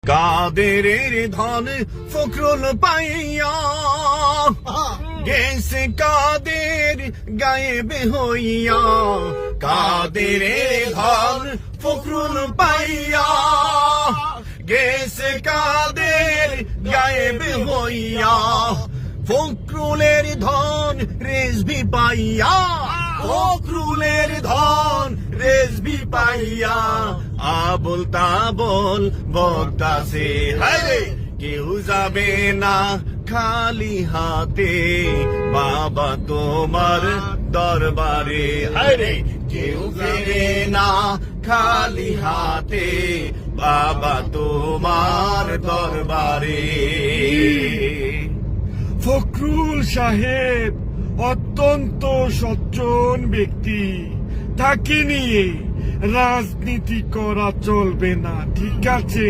কাদেরের ধন ফখরুল পাইয়া গেছে কাদের গায়েবে হইয়া। কাদেরের ধন ফখরুল পাইয়া গেছে কাদের গায়েবে হইয়া। ফখরুলের ধন রেজভি পাইয়া, ফখরুলের ধন রেজভি পাইয়া। আবল তাবল বক্তাছে হায়রে, কেউ যাবে না খালি হাতে বাবা তোমার দরবারে। হায়রে, কেউ ফেরে না খালি হাতে বাবা তোমার দরবারে। ফখরুল সাহেব অত্যন্ত সজ্জন ব্যক্তি, তাকে নিয়ে রাজনীতি করা চলবে না, ঠিক আছে?